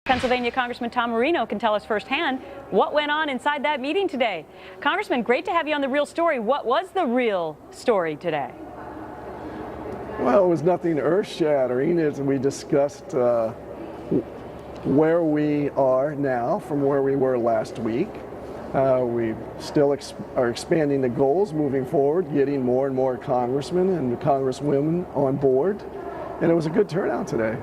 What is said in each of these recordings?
Pennsylvania Congressman Tom Marino can tell us firsthand what went on inside that meeting today. Congressman, great to have you on The Real Story. What was the real story today? Well, it was nothing earth-shattering as we discussed where we are now from where we were last week. We still are expanding the goals moving forward, getting more and more congressmen and congresswomen on board. And it was a good turnout today.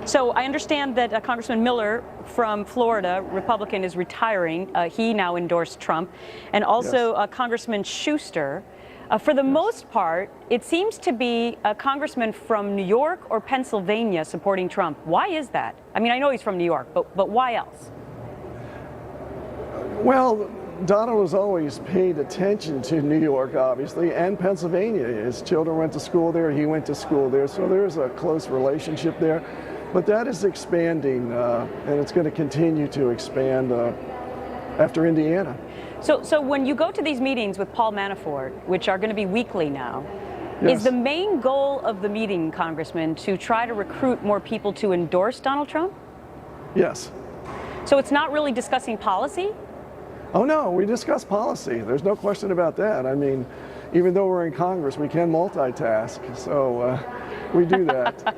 So I understand that Congressman Miller from Florida, Republican, is retiring. He now endorsed Trump. And also Yes. Congressman Schuster. For the most part, it seems to be a congressman from New York or Pennsylvania supporting Trump. Why is that? I mean, I know he's from New York, but why else? Well, Donald has always paid attention to New York, obviously, and Pennsylvania. His children went to school there, he went to school there, so there's a close relationship there. But that is expanding, and it's going to continue to expand after Indiana. So when you go to these meetings with Paul Manafort, which are going to be weekly now, Yes. is the main goal of the meeting, Congressman, to try to recruit more people to endorse Donald Trump? Yes. So it's not really discussing policy? Oh no, we discuss policy. There's no question about that. I mean, even though we're in Congress, we can multitask, so we do that.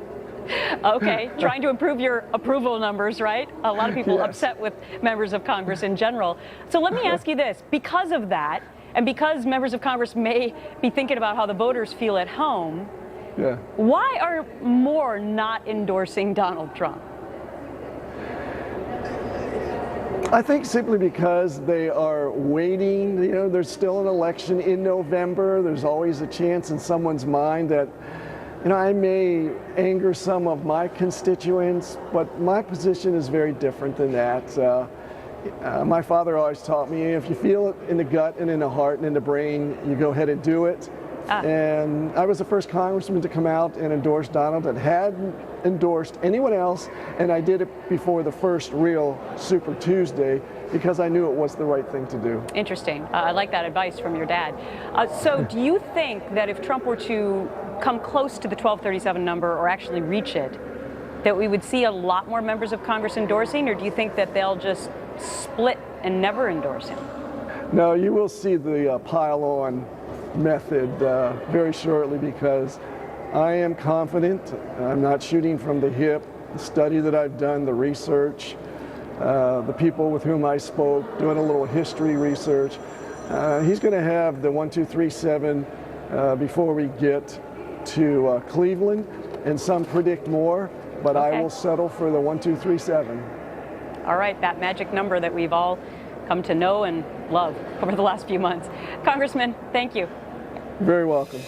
Okay, trying to improve your approval numbers, right? A lot of people Yes. upset with members of Congress in general. So let me ask you this, because of that, and because members of Congress may be thinking about how the voters feel at home, Yeah. why are more not endorsing Donald Trump? I think simply because they are waiting. You know, there's still an election in November. There's always a chance in someone's mind that, you know, I may anger some of my constituents, but my position is very different than that. My father always taught me, if you feel it in the gut and in the heart and in the brain, you go ahead and do it. And I was the first congressman to come out and endorse Donald that hadn't endorsed anyone else, and I did it before the first real Super Tuesday because I knew it was the right thing to do. Interesting. I like that advice from your dad. So do you think that if Trump were to come close to the 1237 number or actually reach it, that we would see a lot more members of Congress endorsing, or do you think that they'll just split and never endorse him? No, you will see the pile-on method very shortly because I am confident. I'm not shooting from the hip. The study that I've done, the research, the people with whom I spoke, doing a little history research, he's going to have the 1237 before we get to Cleveland, and some predict more, but Okay. I will settle for the 1237. All right, that magic number that we've all come to know and love over the last few months. Congressman, thank you. Very welcome.